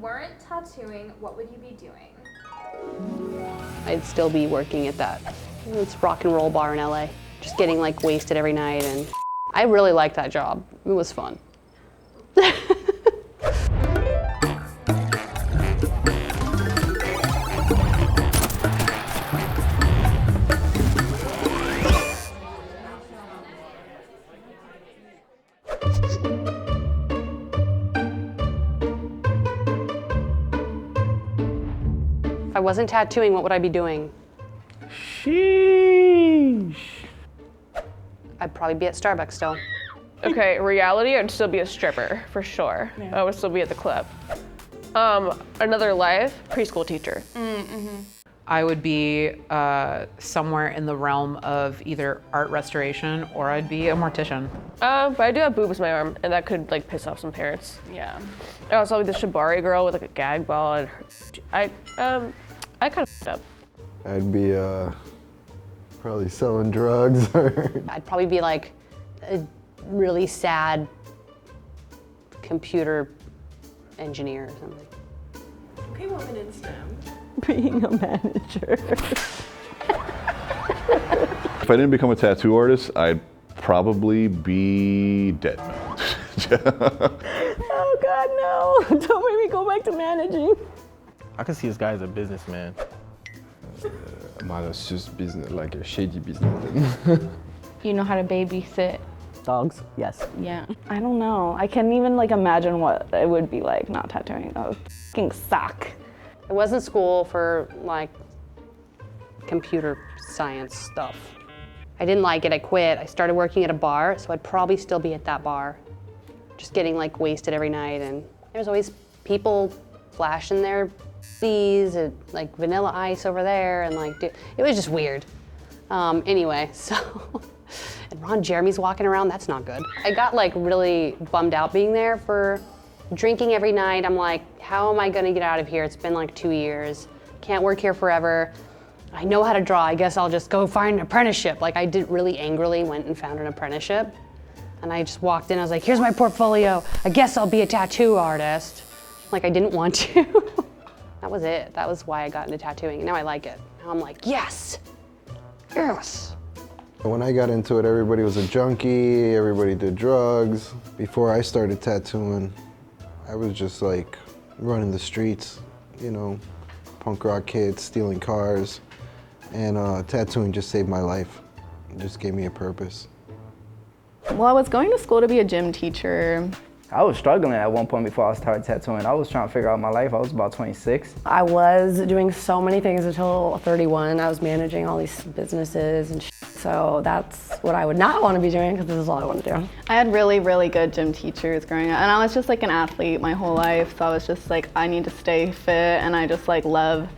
weren't tattooing, what would you be doing? I'd still be working at that rock and roll bar in LA, just getting like wasted every night, and I really liked that job. It was fun. If I wasn't tattooing, what would I be doing? Sheesh. I'd probably be at Starbucks still. Okay, reality, I'd still be a stripper, for sure. Yeah. I would still be at the club. Another life, preschool teacher. I would be somewhere in the realm of either art restoration or I'd be a mortician. But I do have boobs in my arm, and that could like piss off some parents. Yeah. I was always the shibari girl with like a gag ball, and I kind of f***ed up. I'd be probably selling drugs. I'd probably be like a really sad computer engineer or something. Okay, woman in STEM. Being a manager. If I didn't become a tattoo artist, I'd probably be dead. Oh God, no! Don't make me go back to managing. I can see this guy as a businessman. Man, it's just business, like a shady business. You know how to babysit? Dogs, yes. Yeah. I don't know. I can't even like imagine what it would be like not tattooing. That would fucking suck. I was in school for like computer science stuff. I didn't like it, I quit. I started working at a bar, so I'd probably still be at that bar. Just getting like wasted every night, and there's always people flashing their C's and like Vanilla Ice over there, and like, it was just weird. Anyway, so, and Ron Jeremy's walking around, that's not good. I got like really bummed out being there for drinking every night. I'm like, how am I gonna get out of here? It's been like 2 years. Can't work here forever. I know how to draw, I guess I'll just go find an apprenticeship. Like I did really angrily went and found an apprenticeship. And I just walked in, I was like, here's my portfolio. I guess I'll be a tattoo artist. Like I didn't want to. That was it. That was why I got into tattooing. And now I like it. Now I'm like, yes, yes. When I got into it, everybody was a junkie, everybody did drugs. Before I started tattooing, I was just like running the streets, you know, punk rock kids, stealing cars. And tattooing just saved my life. It just gave me a purpose. Well, I was going to school to be a gym teacher. I was struggling at one point before I started tattooing. I was trying to figure out my life. I was about 26. I was doing so many things until 31. I was managing all these businesses and shit. So that's what I would not want to be doing because this is all I want to do. I had really, really good gym teachers growing up, and I was just like an athlete my whole life. So I was just like, I need to stay fit, and I just like love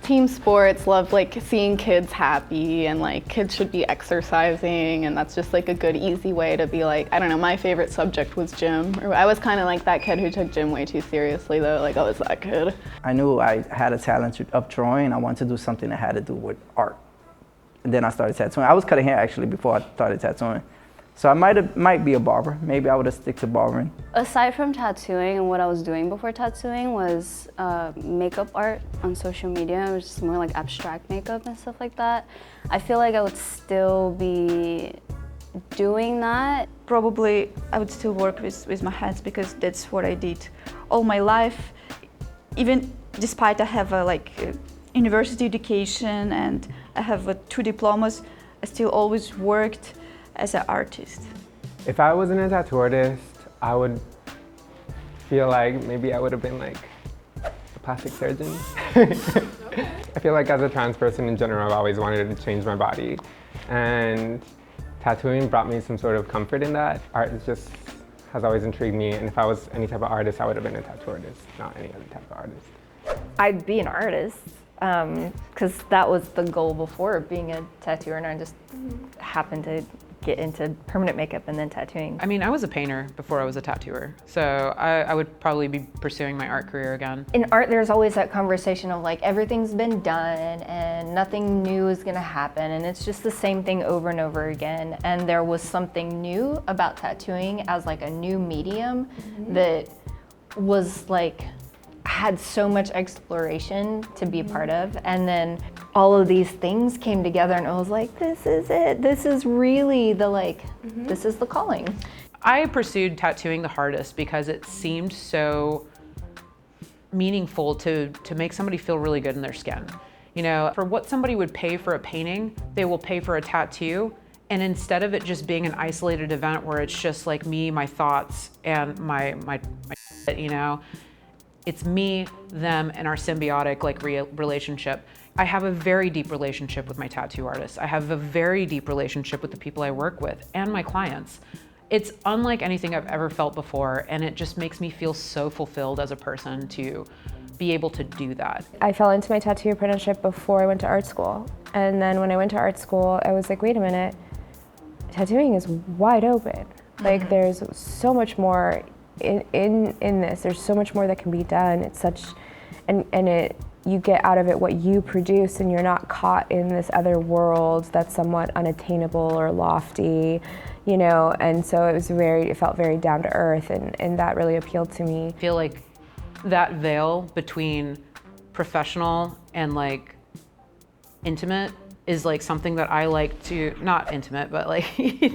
team sports, love like seeing kids happy, and like kids should be exercising, and that's just like a good easy way to be like, I don't know, my favorite subject was gym. I was kind of like that kid who took gym way too seriously though, like I was that kid. I knew I had a talent of drawing. I wanted to do something that had to do with art. And then I started tattooing. I was cutting hair actually before I started tattooing. So I might be a barber. Maybe I would have stick to barbering. Aside from tattooing, and what I was doing before tattooing was makeup art on social media. It was just more like abstract makeup and stuff like that. I feel like I would still be doing that. Probably I would still work with my hands because that's what I did all my life. Even despite I have a university education and I have 2 diplomas, I still always worked as an artist. If I wasn't a tattoo artist, I would feel like maybe I would have been like a plastic surgeon. I feel like as a trans person in general, I've always wanted to change my body. And tattooing brought me some sort of comfort in that. Art has always intrigued me, and if I was any type of artist, I would have been a tattoo artist, not any other type of artist. I'd be an artist, because that was the goal before being a tattooer, and I just happened to get into permanent makeup and then tattooing. I mean, I was a painter before I was a tattooer, so I would probably be pursuing my art career again. In art, there's always that conversation of like, everything's been done and nothing new is gonna happen, and it's just the same thing over and over again. And there was something new about tattooing as like a new medium that was like, had so much exploration to be a part of. And then all of these things came together and I was like, this is it. This is really the this is the calling. I pursued tattooing the hardest because it seemed so meaningful to make somebody feel really good in their skin. You know, for what somebody would pay for a painting, they will pay for a tattoo. And instead of it just being an isolated event where it's just like me, my thoughts, and my you know, it's me, them, and our symbiotic like relationship. I have a very deep relationship with my tattoo artists. I have a very deep relationship with the people I work with and my clients. It's unlike anything I've ever felt before, and it just makes me feel so fulfilled as a person to be able to do that. I fell into my tattoo apprenticeship before I went to art school. And then when I went to art school, I was like, wait a minute, tattooing is wide open. Like there's so much more in this. There's so much more that can be done. It's such, you get out of it what you produce, and you're not caught in this other world that's somewhat unattainable or lofty, you know. And so it felt very down to earth, and that really appealed to me. I feel like that veil between professional and like intimate is like something that I like to, not intimate, but like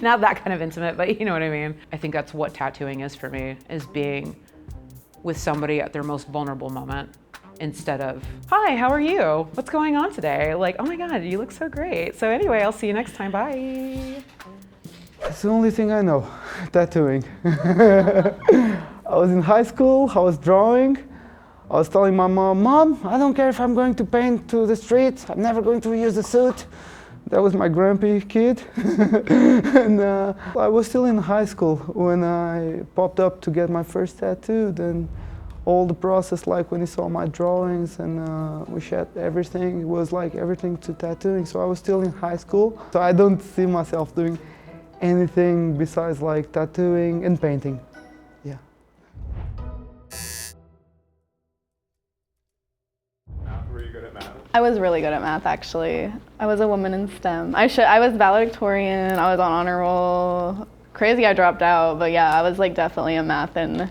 not that kind of intimate, but you know what I mean? I think that's what tattooing is for me, is being with somebody at their most vulnerable moment instead of, hi, how are you? What's going on today? Like, oh my God, you look so great. So anyway, I'll see you next time, bye. It's the only thing I know, tattooing. I was in high school, I was drawing. I was telling my mom, Mom, I don't care if I'm going to paint to the street, I'm never going to use a suit. That was my grumpy kid. And I was still in high school when I popped up to get my first tattoo. Then all the process, like when he saw my drawings and we shot everything, it was like everything to tattooing. So I was still in high school. So I don't see myself doing anything besides like tattooing and painting. Yeah. Were you good at math? I was really good at math, actually. I was a woman in STEM. I was valedictorian, I was on honor roll. Crazy I dropped out, but yeah, I was like definitely in math and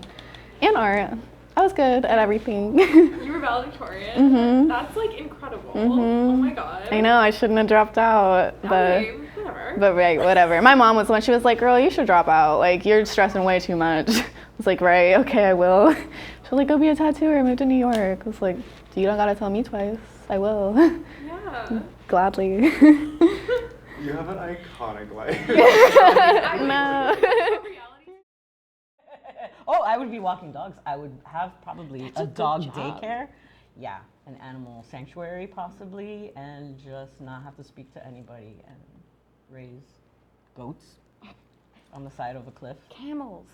art. I was good at everything. You were valedictorian? That's like incredible. Oh my God. I know, I shouldn't have dropped out. Whatever. But right, whatever. My mom was the one, she was like, girl, you should drop out. Like, you're stressing way too much. I was like, right, okay, I will. She was like, go be a tattooer, move to New York. I was like, you don't gotta tell me twice. I will. Yeah. Gladly. You have an iconic life. No. Oh, I would be walking dogs. I would have probably a dog daycare. Yeah, an animal sanctuary possibly, and just not have to speak to anybody and raise goats on the side of a cliff. Camels.